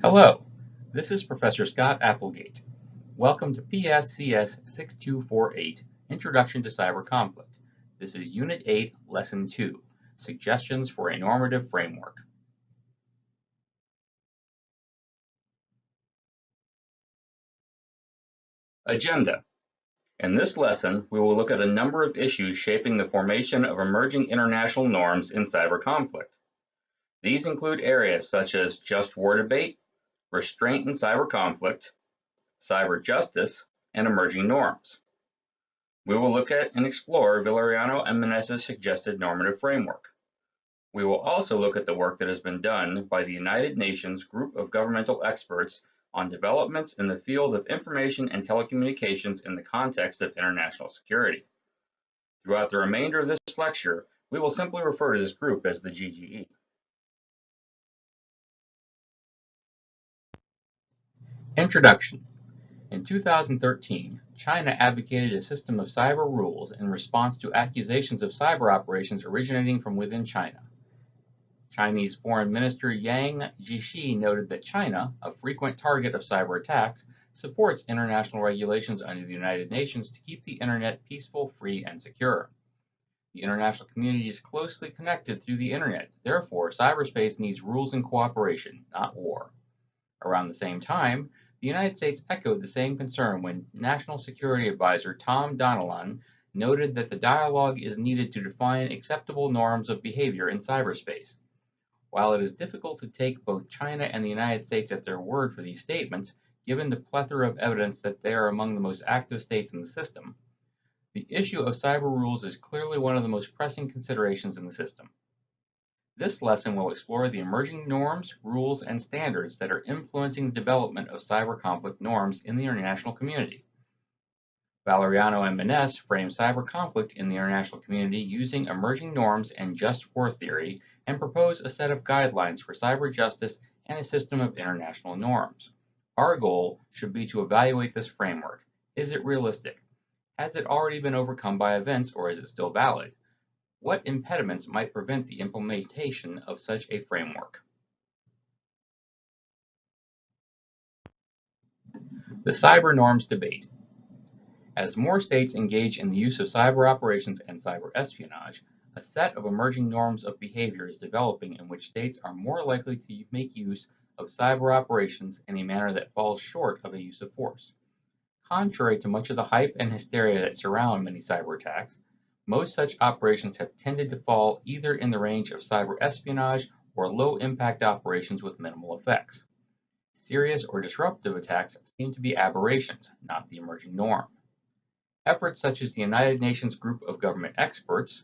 Hello, this is Professor Scott Applegate. Welcome to PSCS 6248, Introduction to Cyber Conflict. This is Unit 8, Lesson 2, Suggestions for a Normative Framework. Agenda. In this lesson, we will look at a number of issues shaping the formation of emerging international norms in cyber conflict. These include areas such as just war debate, restraint in cyber conflict, cyber justice, and emerging norms. We will look at and explore Valeriano and Maness' suggested normative framework. We will also look at the work that has been done by the United Nations group of governmental experts on developments in the field of information and telecommunications in the context of international security. Throughout the remainder of this lecture, we will simply refer to this group as the GGE. Introduction. In 2013, China advocated a system of cyber rules in response to accusations of cyber operations originating from within China. Chinese Foreign Minister Yang Jiechi noted that China, a frequent target of cyber attacks, supports international regulations under the United Nations to keep the Internet peaceful, free, and secure. The international community is closely connected through the Internet. Therefore, cyberspace needs rules and cooperation, not war. Around the same time, the United States echoed the same concern when National Security Advisor Tom Donilon noted that the dialogue is needed to define acceptable norms of behavior in cyberspace. While it is difficult to take both China and the United States at their word for these statements, given the plethora of evidence that they are among the most active states in the system, the issue of cyber rules is clearly one of the most pressing considerations in the system. This lesson will explore the emerging norms, rules, and standards that are influencing the development of cyber conflict norms in the international community. Valeriano and Maness frame cyber conflict in the international community using emerging norms and just war theory and propose a set of guidelines for cyber justice and a system of international norms. Our goal should be to evaluate this framework. Is it realistic? Has it already been overcome by events, or is it still valid? What impediments might prevent the implementation of such a framework? The cyber norms debate. As more states engage in the use of cyber operations and cyber espionage, a set of emerging norms of behavior is developing in which states are more likely to make use of cyber operations in a manner that falls short of a use of force. Contrary to much of the hype and hysteria that surround many cyber attacks, most such operations have tended to fall either in the range of cyber espionage or low-impact operations with minimal effects. Serious or disruptive attacks seem to be aberrations, not the emerging norm. Efforts such as the United Nations group of government experts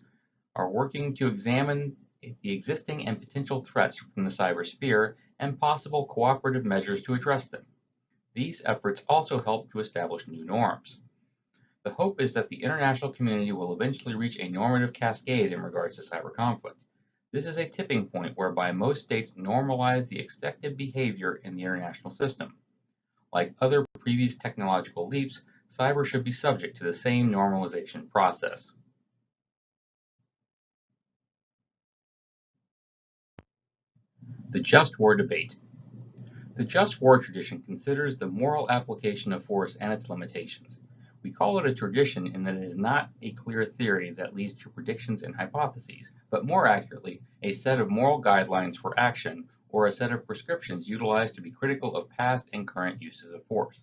are working to examine the existing and potential threats from the cybersphere and possible cooperative measures to address them. These efforts also help to establish new norms. The hope is that the international community will eventually reach a normative cascade in regards to cyber conflict. This is a tipping point whereby most states normalize the expected behavior in the international system. Like other previous technological leaps, cyber should be subject to the same normalization process. The just war debate. The just war tradition considers the moral application of force and its limitations. We call it a tradition in that it is not a clear theory that leads to predictions and hypotheses, but more accurately, a set of moral guidelines for action or a set of prescriptions utilized to be critical of past and current uses of force.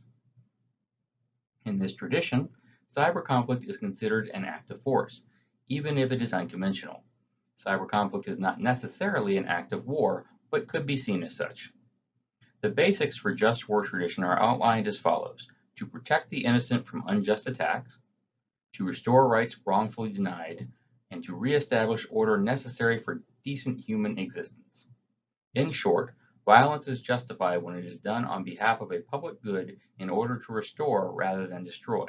In this tradition, cyber conflict is considered an act of force, even if it is unconventional. Cyber conflict is not necessarily an act of war, but could be seen as such. The basics for just war tradition are outlined as follows: to protect the innocent from unjust attacks, to restore rights wrongfully denied, and to reestablish order necessary for decent human existence. In short, violence is justified when it is done on behalf of a public good in order to restore rather than destroy.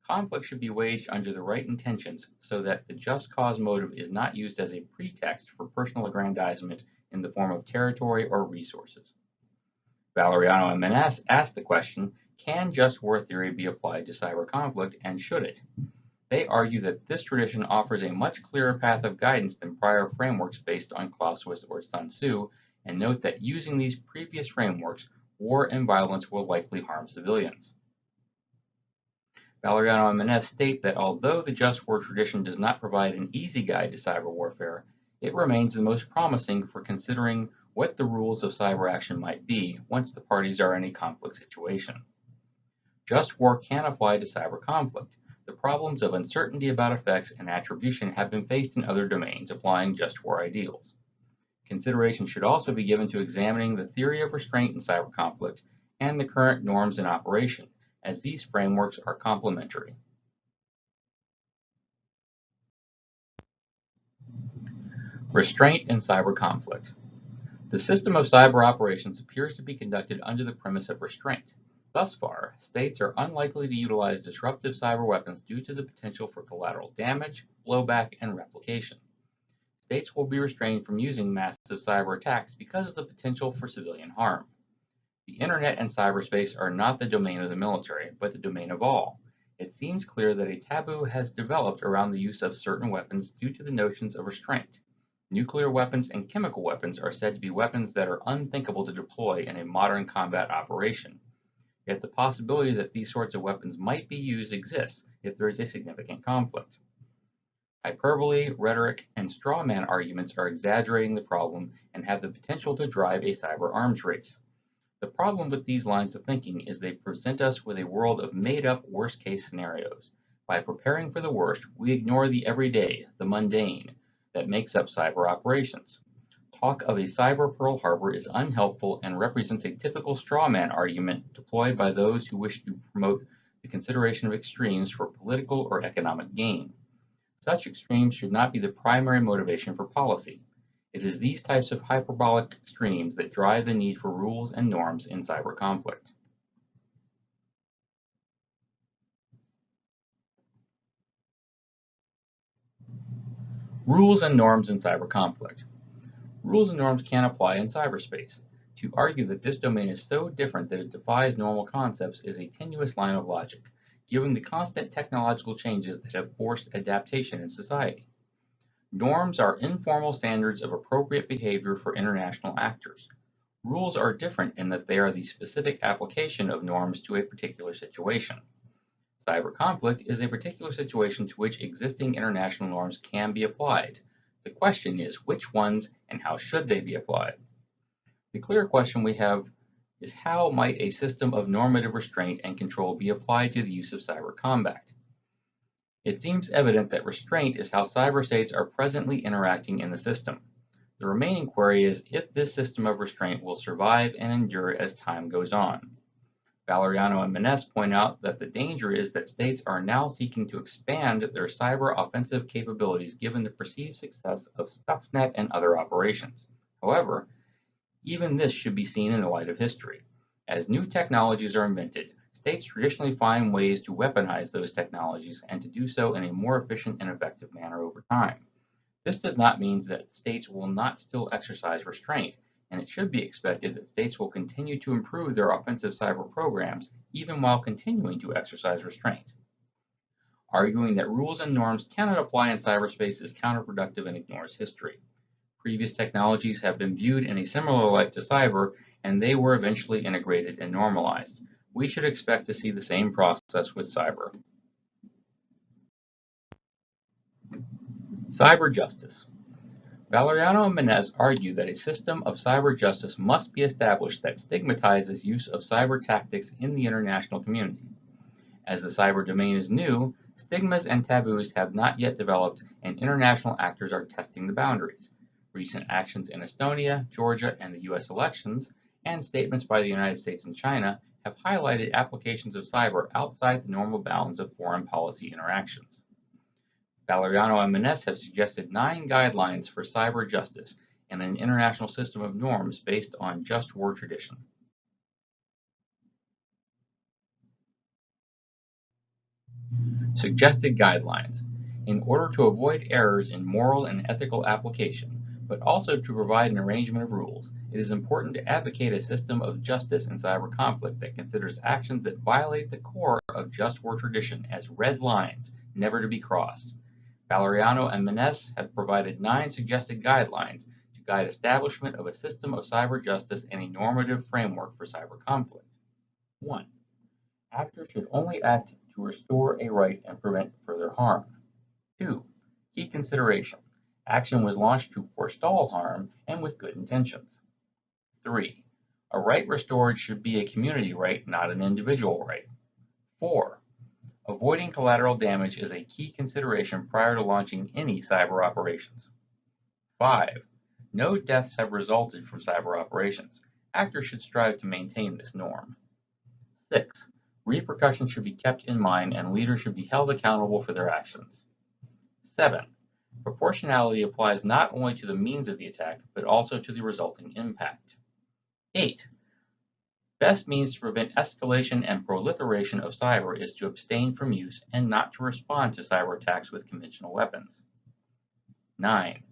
Conflict should be waged under the right intentions so that the just cause motive is not used as a pretext for personal aggrandizement in the form of territory or resources. Valeriano and Maness asked the question, can just war theory be applied to cyber conflict, and should it? They argue that this tradition offers a much clearer path of guidance than prior frameworks based on Clausewitz or Sun Tzu, and note that using these previous frameworks, war and violence will likely harm civilians. Valeriano and Maness state that although the just war tradition does not provide an easy guide to cyber warfare, it remains the most promising for considering what the rules of cyber action might be once the parties are in a conflict situation. Just war can apply to cyber conflict. The problems of uncertainty about effects and attribution have been faced in other domains applying just war ideals. Consideration should also be given to examining the theory of restraint in cyber conflict and the current norms in operation, as these frameworks are complementary. Restraint in cyber conflict. The system of cyber operations appears to be conducted under the premise of restraint. Thus far, states are unlikely to utilize disruptive cyber weapons due to the potential for collateral damage, blowback, and replication. States will be restrained from using massive cyber attacks because of the potential for civilian harm. The internet and cyberspace are not the domain of the military, but the domain of all. It seems clear that a taboo has developed around the use of certain weapons due to the notions of restraint. Nuclear weapons and chemical weapons are said to be weapons that are unthinkable to deploy in a modern combat operation. Yet the possibility that these sorts of weapons might be used exists if there is a significant conflict. Hyperbole, rhetoric, and straw man arguments are exaggerating the problem and have the potential to drive a cyber arms race. The problem with these lines of thinking is they present us with a world of made-up worst-case scenarios. By preparing for the worst, we ignore the everyday, the mundane, that makes up cyber operations. Talk of a cyber Pearl Harbor is unhelpful and represents a typical straw man argument deployed by those who wish to promote the consideration of extremes for political or economic gain. Such extremes should not be the primary motivation for policy. It is these types of hyperbolic extremes that drive the need for rules and norms in cyber conflict. Rules and norms in cyber conflict. Rules and norms can apply in cyberspace. To argue that this domain is so different that it defies normal concepts is a tenuous line of logic, given the constant technological changes that have forced adaptation in society. Norms are informal standards of appropriate behavior for international actors. Rules are different in that they are the specific application of norms to a particular situation. Cyber conflict is a particular situation to which existing international norms can be applied. The question is which ones and how should they be applied? The clear question we have is how might a system of normative restraint and control be applied to the use of cyber combat? It seems evident that restraint is how cyber states are presently interacting in the system. The remaining query is if this system of restraint will survive and endure as time goes on. Valeriano and Maness point out that the danger is that states are now seeking to expand their cyber offensive capabilities given the perceived success of Stuxnet and other operations. However, even this should be seen in the light of history. As new technologies are invented, states traditionally find ways to weaponize those technologies and to do so in a more efficient and effective manner over time. This does not mean that states will not still exercise restraint, and it should be expected that states will continue to improve their offensive cyber programs even while continuing to exercise restraint. Arguing that rules and norms cannot apply in cyberspace is counterproductive and ignores history. Previous technologies have been viewed in a similar light to cyber, and they were eventually integrated and normalized. We should expect to see the same process with cyber. Cyber justice. Valeriano and Maness argue that a system of cyber justice must be established that stigmatizes use of cyber tactics in the international community. As the cyber domain is new, stigmas and taboos have not yet developed, and international actors are testing the boundaries. Recent actions in Estonia, Georgia, and the US elections, and statements by the United States and China have highlighted applications of cyber outside the normal bounds of foreign policy interactions. Valeriano and Maness have suggested 9 guidelines for cyber justice and an international system of norms based on just war tradition. Suggested guidelines. In order to avoid errors in moral and ethical application, but also to provide an arrangement of rules, it is important to advocate a system of justice in cyber conflict that considers actions that violate the core of just war tradition as red lines, never to be crossed. Valeriano and Maness have provided 9 suggested guidelines to guide establishment of a system of cyber justice and a normative framework for cyber conflict. 1. Actors should only act to restore a right and prevent further harm. 2. Key consideration. Action was launched to forestall harm and with good intentions. 3. A right restored should be a community right, not an individual right. 4. Avoiding collateral damage is a key consideration prior to launching any cyber operations. 5. No deaths have resulted from cyber operations. Actors should strive to maintain this norm. 6. Repercussions should be kept in mind and leaders should be held accountable for their actions. 7. Proportionality applies not only to the means of the attack, but also to the resulting impact. 8. Best means to prevent escalation and proliferation of cyber is to abstain from use and not to respond to cyber attacks with conventional weapons. 9.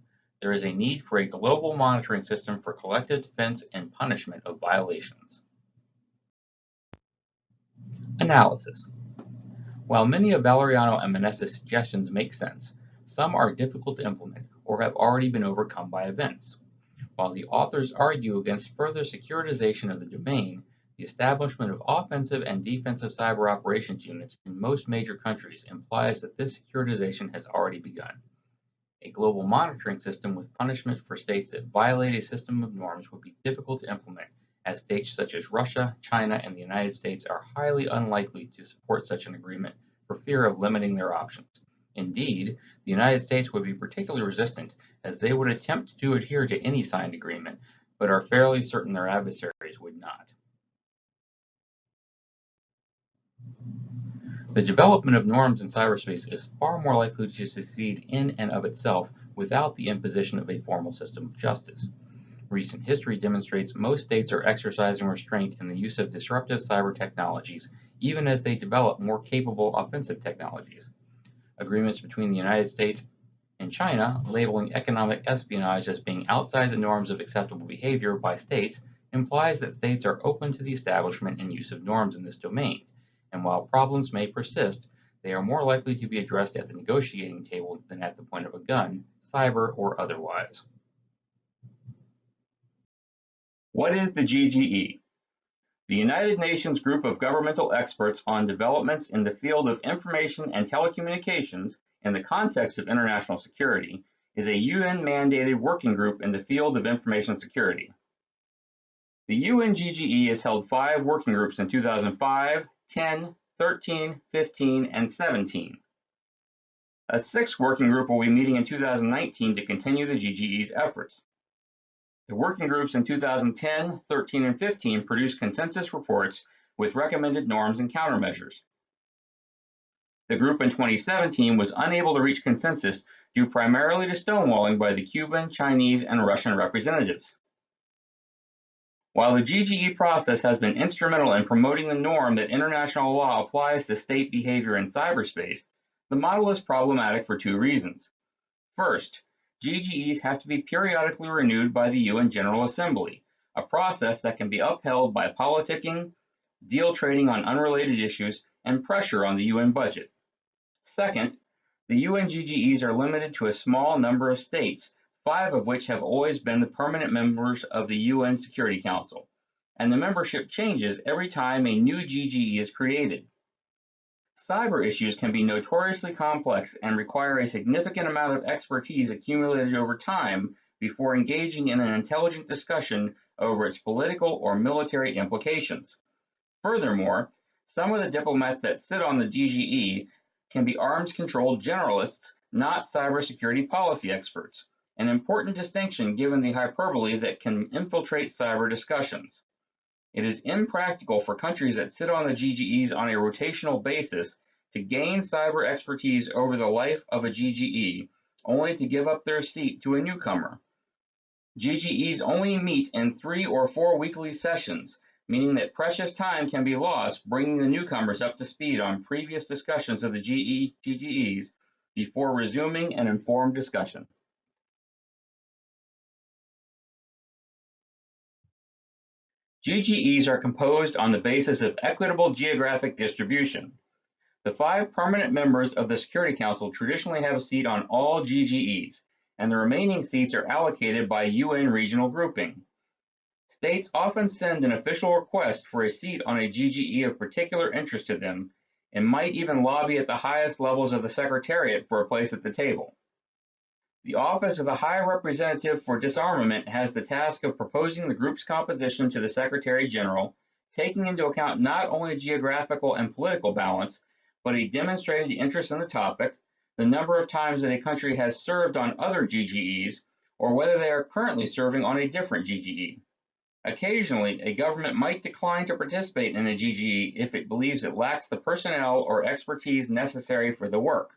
There is a need for a global monitoring system for collective defense and punishment of violations. Analysis. While many of Valeriano and Maness' suggestions make sense, some are difficult to implement or have already been overcome by events. While the authors argue against further securitization of the domain, the establishment of offensive and defensive cyber operations units in most major countries implies that this securitization has already begun. A global monitoring system with punishment for states that violate a system of norms would be difficult to implement, as states such as Russia, China, and the United States are highly unlikely to support such an agreement for fear of limiting their options. Indeed, the United States would be particularly resistant, as they would attempt to adhere to any signed agreement, but are fairly certain their adversaries would not. The development of norms in cyberspace is far more likely to succeed in and of itself without the imposition of a formal system of justice. Recent history demonstrates most states are exercising restraint in the use of disruptive cyber technologies, even as they develop more capable offensive technologies. Agreements between the United States and China, labeling economic espionage as being outside the norms of acceptable behavior by states, implies that states are open to the establishment and use of norms in this domain. And while problems may persist, they are more likely to be addressed at the negotiating table than at the point of a gun, cyber or otherwise. What is the GGE? The United Nations Group of Governmental Experts on Developments in the Field of Information and Telecommunications in the Context of International Security is a UN-mandated working group in the field of information security. The UNGGE has held 5 working groups in 2005, 10, 13, 15, and 17. A 6th working group will be meeting in 2019 to continue the GGE's efforts. The working groups in 2010, 13, and 15 produced consensus reports with recommended norms and countermeasures. The group in 2017 was unable to reach consensus due primarily to stonewalling by the Cuban, Chinese, and Russian representatives. While the GGE process has been instrumental in promoting the norm that international law applies to state behavior in cyberspace, the model is problematic for 2 reasons. First, GGEs have to be periodically renewed by the UN General Assembly, a process that can be upheld by politicking, deal trading on unrelated issues, and pressure on the UN budget. Second, the UN GGEs are limited to a small number of states, 5 of which have always been the permanent members of the UN Security Council, and the membership changes every time a new GGE is created. Cyber issues can be notoriously complex and require a significant amount of expertise accumulated over time before engaging in an intelligent discussion over its political or military implications. Furthermore, some of the diplomats that sit on the GGE can be arms-controlled generalists, not cybersecurity policy experts, an important distinction given the hyperbole that can infiltrate cyber discussions. It is impractical for countries that sit on the GGEs on a rotational basis to gain cyber expertise over the life of a GGE, only to give up their seat to a newcomer. GGEs only meet in 3 or 4 weekly sessions, meaning that precious time can be lost bringing the newcomers up to speed on previous discussions of the GGEs before resuming an informed discussion. GGEs are composed on the basis of equitable geographic distribution. The 5 permanent members of the Security Council traditionally have a seat on all GGEs, and the remaining seats are allocated by UN regional grouping. States often send an official request for a seat on a GGE of particular interest to them, and might even lobby at the highest levels of the Secretariat for a place at the table. The Office of the High Representative for Disarmament has the task of proposing the group's composition to the Secretary General, taking into account not only geographical and political balance, but a demonstrated interest in the topic, the number of times that a country has served on other GGEs, or whether they are currently serving on a different GGE. Occasionally, a government might decline to participate in a GGE if it believes it lacks the personnel or expertise necessary for the work.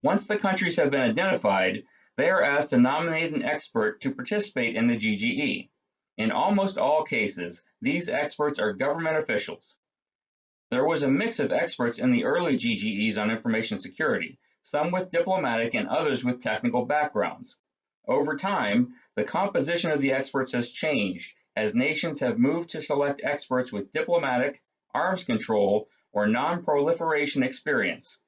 Once the countries have been identified, they are asked to nominate an expert to participate in the GGE. In almost all cases, these experts are government officials. There was a mix of experts in the early GGEs on information security, some with diplomatic and others with technical backgrounds. Over time, the composition of the experts has changed as nations have moved to select experts with diplomatic, arms control, or non-proliferation experience.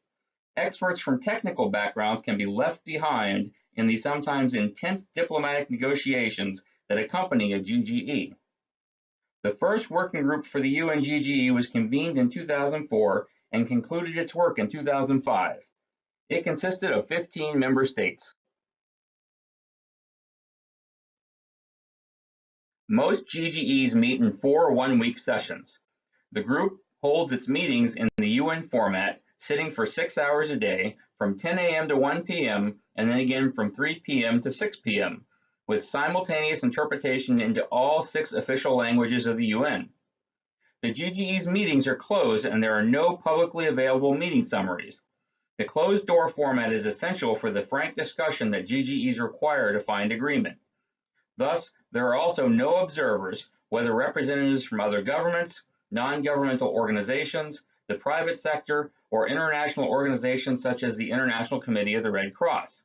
Experts from technical backgrounds can be left behind in the sometimes intense diplomatic negotiations that accompany a GGE. The first working group for the UN GGE was convened in 2004 and concluded its work in 2005. It consisted of 15 member states. Most GGEs meet in 4 one-week sessions. The group holds its meetings in the UN format, sitting for 6 hours a day from 10 a.m. to 1 p.m. and then again from 3 p.m. to 6 p.m., with simultaneous interpretation into all 6 official languages of the UN. The GGE's meetings are closed and there are no publicly available meeting summaries. The closed-door format is essential for the frank discussion that GGEs require to find agreement. Thus, there are also no observers, whether representatives from other governments, non-governmental organizations, the private sector, or international organizations such as the International Committee of the Red Cross.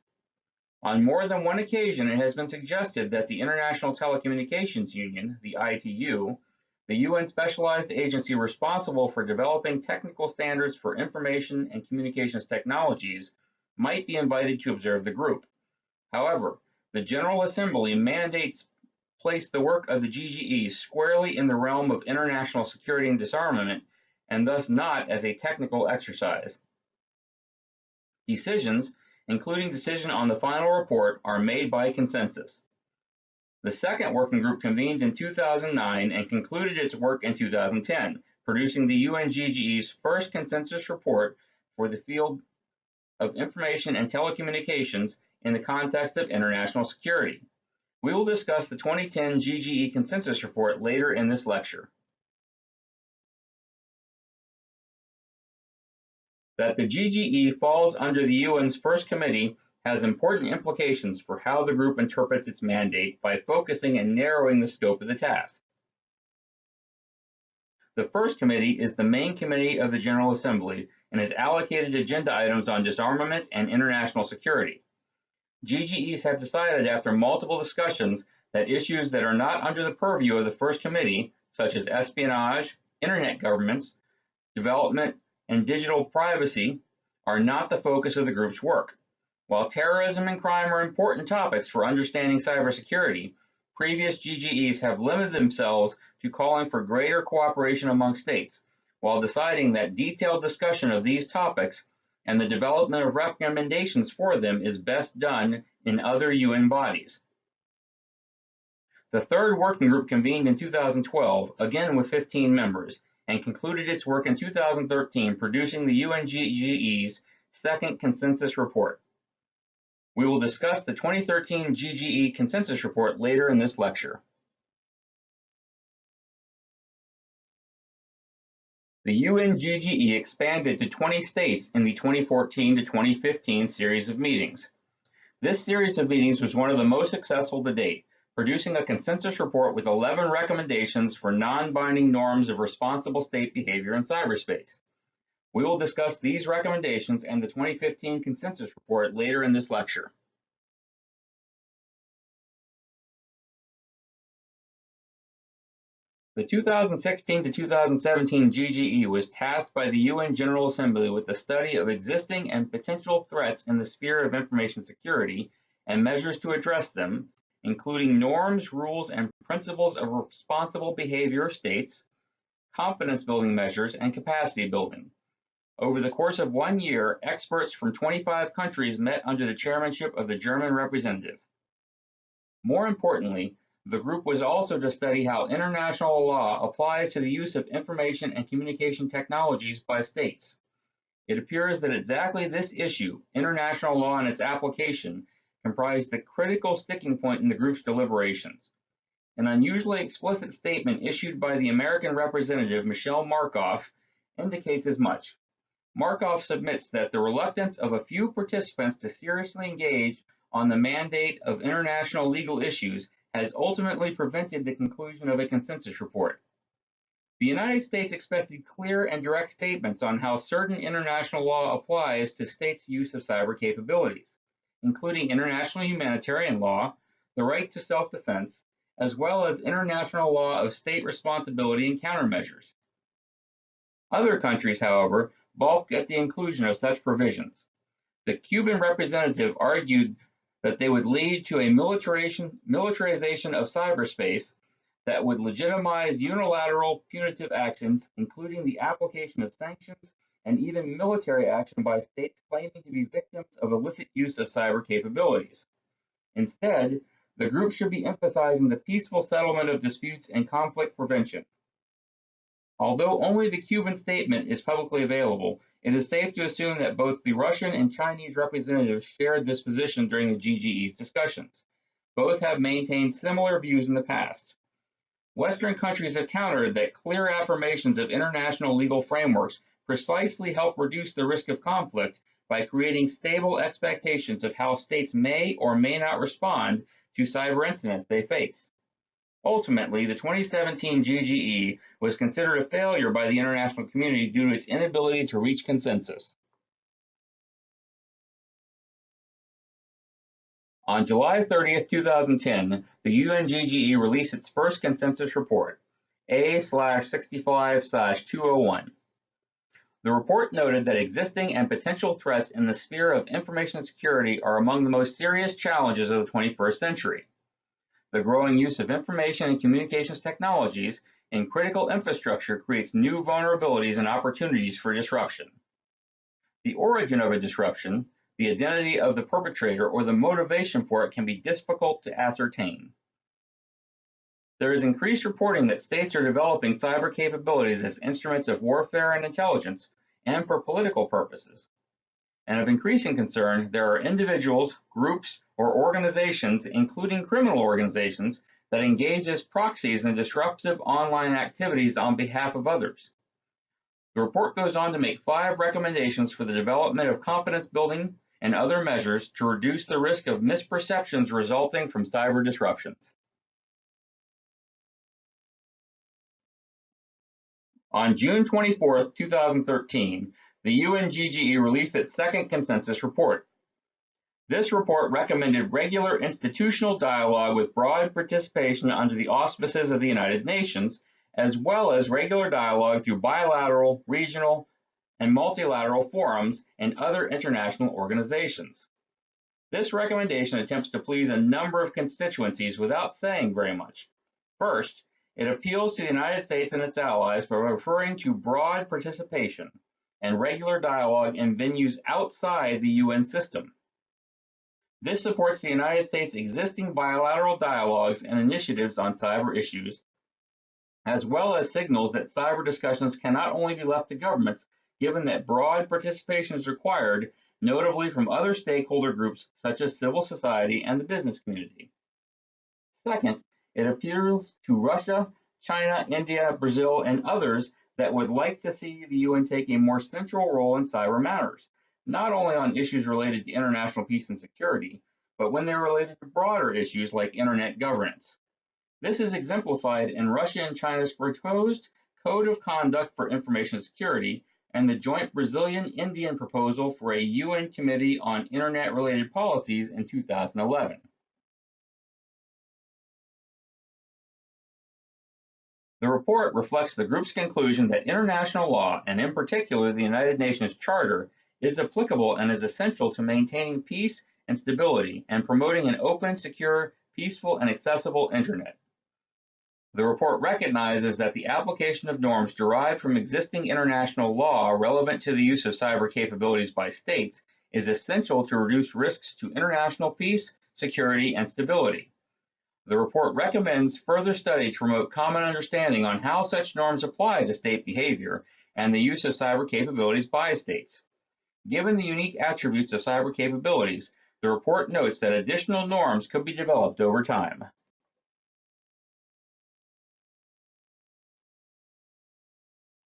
On more than one occasion, it has been suggested that the International Telecommunications Union, the ITU, the UN specialized agency responsible for developing technical standards for information and communications technologies, might be invited to observe the group. However, the General Assembly mandates place the work of the GGE squarely in the realm of international security and disarmament, and thus not as a technical exercise. Decisions, including decision on the final report, are made by consensus. The second working group convened in 2009 and concluded its work in 2010, producing the UN GGE's first consensus report for the field of information and telecommunications in the context of international security. We will discuss the 2010 GGE consensus report later in this lecture. That the GGE falls under the UN's first committee has important implications for how the group interprets its mandate by focusing and narrowing the scope of the task. The first committee is the main committee of the General Assembly and is allocated agenda items on disarmament and international security. GGEs have decided after multiple discussions that issues that are not under the purview of the first committee, such as espionage, internet governments, development, and digital privacy, are not the focus of the group's work. While terrorism and crime are important topics for understanding cybersecurity, previous GGEs have limited themselves to calling for greater cooperation among states, while deciding that detailed discussion of these topics and the development of recommendations for them is best done in other UN bodies. The third working group convened in 2012, again with 15 members, and concluded its work in 2013, producing the UN GGE's second consensus report. We will discuss the 2013 GGE consensus report later in this lecture. The UN GGE expanded to 20 states in the 2014 to 2015 series of meetings. This series of meetings was one of the most successful to date, producing a consensus report with 11 recommendations for non-binding norms of responsible state behavior in cyberspace. We will discuss these recommendations and the 2015 consensus report later in this lecture. The 2016 to 2017 GGE was tasked by the UN General Assembly with the study of existing and potential threats in the sphere of information security and measures to address them, including norms, rules, and principles of responsible behavior of states, confidence building measures, and capacity building. Over the course of 1 year, experts from 25 countries met under the chairmanship of the German representative. More importantly, the group was also to study how international law applies to the use of information and communication technologies by states. It appears that exactly this issue, international law and its application, comprised the critical sticking point in the group's deliberations. An unusually explicit statement issued by the American representative, Michelle Markoff, indicates as much. Markoff submits that the reluctance of a few participants to seriously engage on the mandate of international legal issues has ultimately prevented the conclusion of a consensus report. The United States expected clear and direct statements on how certain international law applies to states' use of cyber capabilities, including international humanitarian law, the right to self-defense, as well as international law of state responsibility and countermeasures. Other countries, however, balked at the inclusion of such provisions. The Cuban representative argued that they would lead to a militarization of cyberspace that would legitimize unilateral punitive actions, including the application of sanctions and even military action by states claiming to be victims of illicit use of cyber capabilities. Instead, the group should be emphasizing the peaceful settlement of disputes and conflict prevention. Although only the Cuban statement is publicly available, it is safe to assume that both the Russian and Chinese representatives shared this position during the GGE's discussions. Both have maintained similar views in the past. Western countries have countered that clear affirmations of international legal frameworks precisely help reduce the risk of conflict by creating stable expectations of how states may or may not respond to cyber incidents they face. Ultimately, the 2017 GGE was considered a failure by the international community due to its inability to reach consensus. On July 30, 2010, the UN GGE released its first consensus report, A/65/201. The report noted that existing and potential threats in the sphere of information security are among the most serious challenges of the 21st century. The growing use of information and communications technologies in critical infrastructure creates new vulnerabilities and opportunities for disruption. The origin of a disruption, the identity of the perpetrator, or the motivation for it can be difficult to ascertain. There is increased reporting that states are developing cyber capabilities as instruments of warfare and intelligence, and for political purposes. And of increasing concern, there are individuals, groups, or organizations, including criminal organizations, that engage as proxies in disruptive online activities on behalf of others. The report goes on to make 5 recommendations for the development of confidence building and other measures to reduce the risk of misperceptions resulting from cyber disruptions. On June 24, 2013, the UN GGE released its second consensus report. This report recommended regular institutional dialogue with broad participation under the auspices of the United Nations, as well as regular dialogue through bilateral, regional, and multilateral forums and other international organizations. This recommendation attempts to please a number of constituencies without saying very much. First, it appeals to the United States and its allies by referring to broad participation and regular dialogue in venues outside the UN system. This supports the United States' existing bilateral dialogues and initiatives on cyber issues, as well as signals that cyber discussions cannot only be left to governments, given that broad participation is required, notably from other stakeholder groups such as civil society and the business community. Second, it appeals to Russia, China, India, Brazil, and others that would like to see the UN take a more central role in cyber matters, not only on issues related to international peace and security, but when they're related to broader issues like internet governance. This is exemplified in Russia and China's proposed Code of Conduct for Information Security and the joint Brazilian-Indian proposal for a UN Committee on Internet-related Policies in 2011. The report reflects the group's conclusion that international law, and in particular the United Nations Charter, is applicable and is essential to maintaining peace and stability and promoting an open, secure, peaceful, and accessible Internet. The report recognizes that the application of norms derived from existing international law relevant to the use of cyber capabilities by states is essential to reduce risks to international peace, security, and stability. The report recommends further study to promote common understanding on how such norms apply to state behavior and the use of cyber capabilities by states. Given the unique attributes of cyber capabilities, the report notes that additional norms could be developed over time.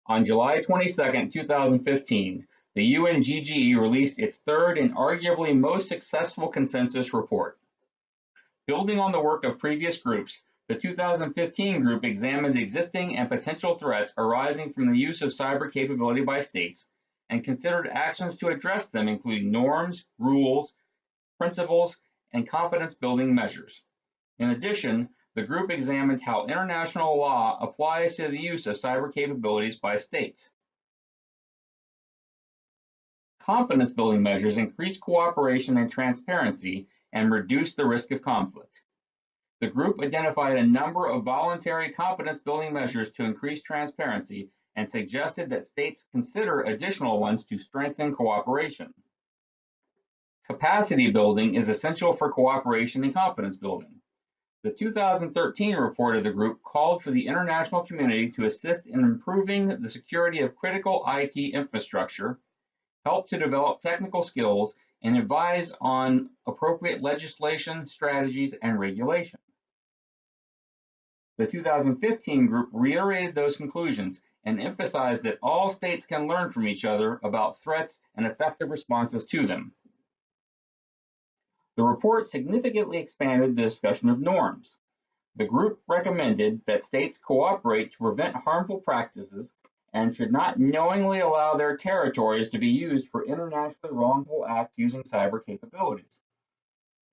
On July 22, 2015, the UNGGE released its third and arguably most successful consensus report. Building on the work of previous groups, the 2015 group examined existing and potential threats arising from the use of cyber capability by states and considered actions to address them, including norms, rules, principles, and confidence-building measures. In addition, the group examined how international law applies to the use of cyber capabilities by states. Confidence-building measures increase cooperation and transparency and reduce the risk of conflict. The group identified a number of voluntary confidence-building measures to increase transparency and suggested that states consider additional ones to strengthen cooperation. Capacity building is essential for cooperation and confidence building. The 2013 report of the group called for the international community to assist in improving the security of critical IT infrastructure, help to develop technical skills, and advise on appropriate legislation, strategies, and regulation. The 2015 group reiterated those conclusions and emphasized that all states can learn from each other about threats and effective responses to them. The report significantly expanded the discussion of norms. The group recommended that states cooperate to prevent harmful practices and should not knowingly allow their territories to be used for internationally wrongful acts using cyber capabilities.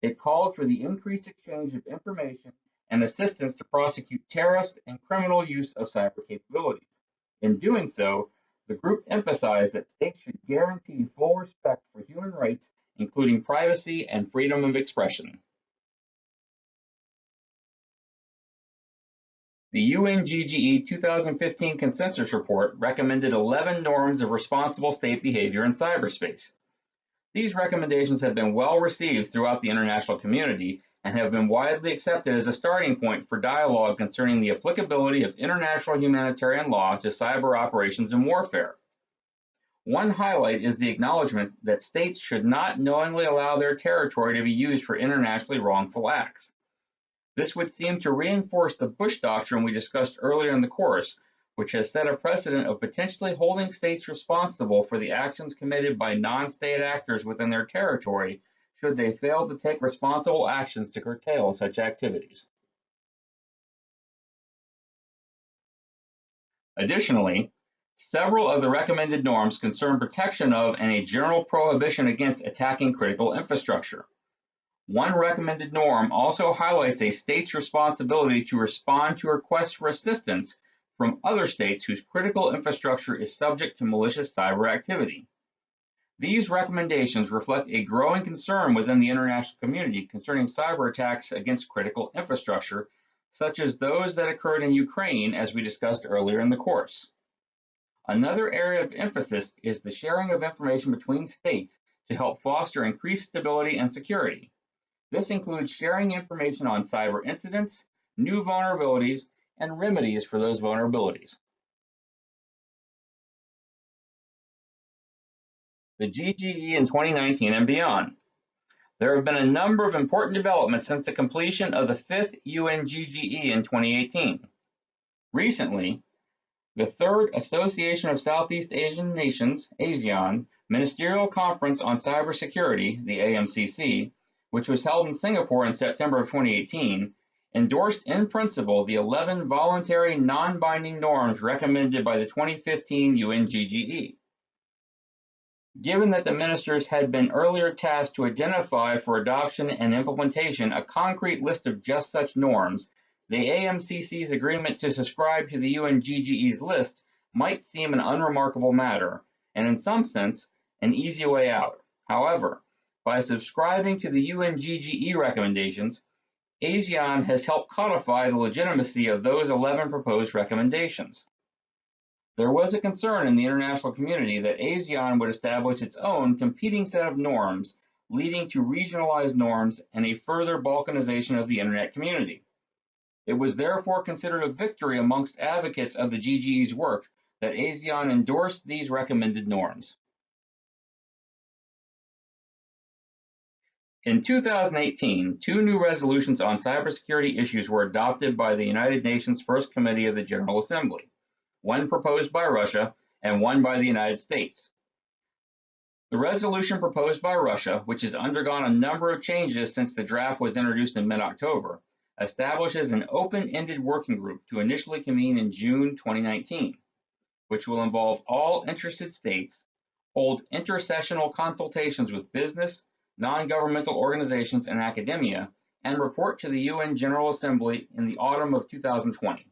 It called for the increased exchange of information and assistance to prosecute terrorist and criminal use of cyber capabilities. In doing so, the group emphasized that states should guarantee full respect for human rights, including privacy and freedom of expression. The UNGGE 2015 Consensus Report recommended 11 norms of responsible state behavior in cyberspace. These recommendations have been well received throughout the international community and have been widely accepted as a starting point for dialogue concerning the applicability of international humanitarian law to cyber operations and warfare. One highlight is the acknowledgement that states should not knowingly allow their territory to be used for internationally wrongful acts. This would seem to reinforce the Bush Doctrine we discussed earlier in the course, which has set a precedent of potentially holding states responsible for the actions committed by non-state actors within their territory should they fail to take responsible actions to curtail such activities. Additionally, several of the recommended norms concern protection of and a general prohibition against attacking critical infrastructure. One recommended norm also highlights a state's responsibility to respond to requests for assistance from other states whose critical infrastructure is subject to malicious cyber activity. These recommendations reflect a growing concern within the international community concerning cyber attacks against critical infrastructure, such as those that occurred in Ukraine, as we discussed earlier in the course. Another area of emphasis is the sharing of information between states to help foster increased stability and security. This includes sharing information on cyber incidents, new vulnerabilities, and remedies for those vulnerabilities. The GGE in 2019 and beyond. There have been a number of important developments since the completion of the 5th UNGGE in 2018. Recently, the 3rd Association of Southeast Asian Nations, ASEAN, Ministerial Conference on Cybersecurity, the AMCC, which was held in Singapore in September of 2018, endorsed in principle the 11 voluntary non-binding norms recommended by the 2015 UNGGE. Given that the ministers had been earlier tasked to identify for adoption and implementation a concrete list of just such norms, The AMCC's agreement to subscribe to the UNGGE's list might seem an unremarkable matter, and in some sense, an easy way out. However, by subscribing to the UNGGE recommendations, ASEAN has helped codify the legitimacy of those 11 proposed recommendations. There was a concern in the international community that ASEAN would establish its own competing set of norms, leading to regionalized norms and a further balkanization of the Internet community. It was therefore considered a victory amongst advocates of the GGE's work that ASEAN endorsed these recommended norms. In 2018, two new resolutions on cybersecurity issues were adopted by the United Nations First Committee of the General Assembly, one proposed by Russia and one by the United States. The resolution proposed by Russia, which has undergone a number of changes since the draft was introduced in mid-October, establishes an open-ended working group to initially convene in June 2019, which will involve all interested states, hold intersessional consultations with business, non-governmental organizations, and academia, and report to the UN General Assembly in the autumn of 2020.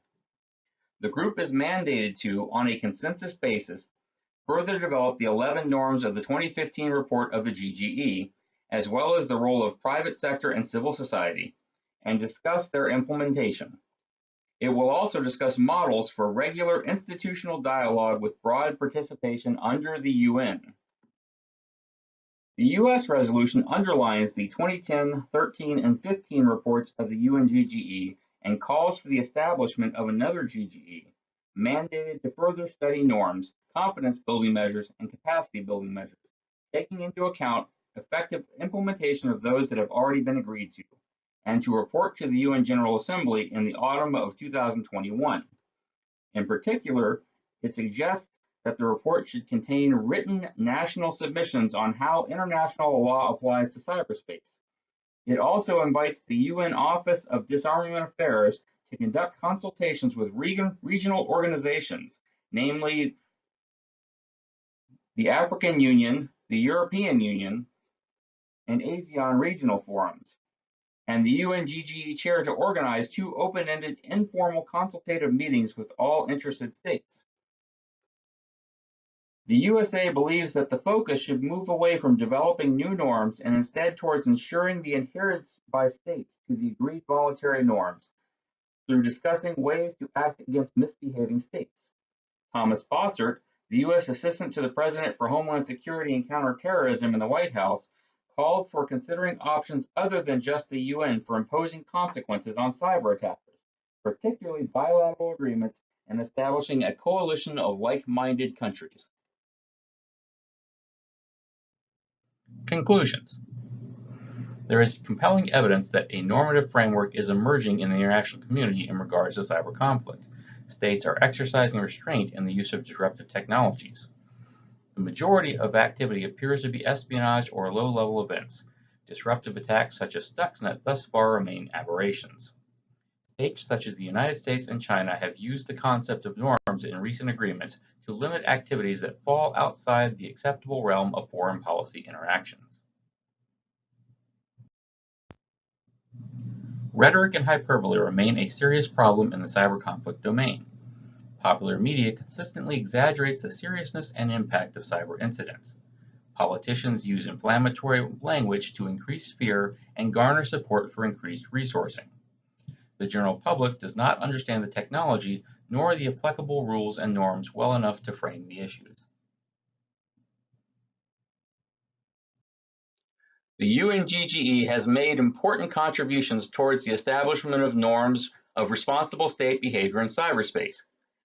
The group is mandated to, on a consensus basis, further develop the 11 norms of the 2015 report of the GGE, as well as the role of private sector and civil society, and discuss their implementation. It will also discuss models for regular institutional dialogue with broad participation under the UN. The U.S. resolution underlines the 2010, 13, and 15 reports of the UNGGE and calls for the establishment of another GGE, mandated to further study norms, confidence building measures, and capacity building measures, taking into account effective implementation of those that have already been agreed to, and to report to the UN General Assembly in the autumn of 2021. In particular, it suggests that the report should contain written national submissions on how international law applies to cyberspace. It also invites the UN Office of Disarmament Affairs to conduct consultations with regional organizations, namely the African Union, the European Union, and ASEAN regional forums, and the UNGGE chair to organize two open-ended informal consultative meetings with all interested states. The USA believes that the focus should move away from developing new norms and instead towards ensuring the adherence by states to the agreed voluntary norms through discussing ways to act against misbehaving states. Thomas Bossert, the U.S. Assistant to the President for Homeland Security and Counterterrorism in the White House, called for considering options other than just the UN for imposing consequences on cyber attackers, particularly bilateral agreements and establishing a coalition of like-minded countries. Conclusions. There is compelling evidence that a normative framework is emerging in the international community in regards to cyber conflict. States are exercising restraint in the use of disruptive technologies. The majority of activity appears to be espionage or low-level events. Disruptive attacks such as Stuxnet thus far remain aberrations. States such as the United States and China have used the concept of norms in recent agreements to limit activities that fall outside the acceptable realm of foreign policy interactions. Rhetoric and hyperbole remain a serious problem in the cyber conflict domain. Popular media consistently exaggerates the seriousness and impact of cyber incidents. Politicians use inflammatory language to increase fear and garner support for increased resourcing. The general public does not understand the technology nor the applicable rules and norms well enough to frame the issues. The UNGGE has made important contributions towards the establishment of norms of responsible state behavior in cyberspace,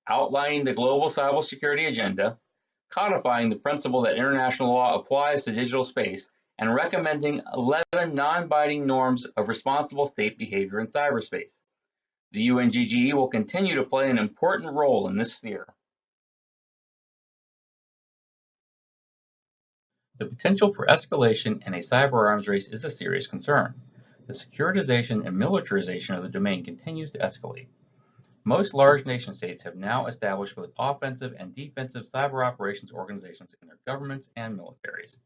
outlining the global cybersecurity agenda, codifying the principle that international law applies to digital space, and recommending 11 non-binding norms of responsible state behavior in cyberspace. The UNGGE will continue to play an important role in this sphere. The potential for escalation in a cyber arms race is a serious concern. The securitization and militarization of the domain continues to escalate. Most large nation-states have now established both offensive and defensive cyber operations organizations in their governments and militaries.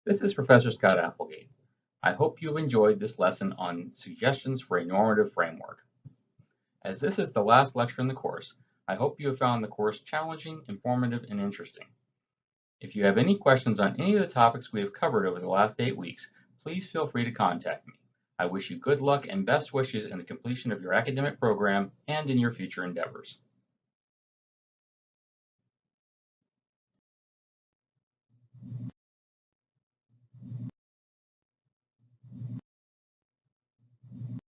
This is Professor Scott Applegate. I hope you have enjoyed this lesson on suggestions for a normative framework. As this is the last lecture in the course, I hope you have found the course challenging, informative, and interesting. If you have any questions on any of the topics we have covered over the last 8 weeks, please feel free to contact me. I wish you good luck and best wishes in the completion of your academic program and in your future endeavors.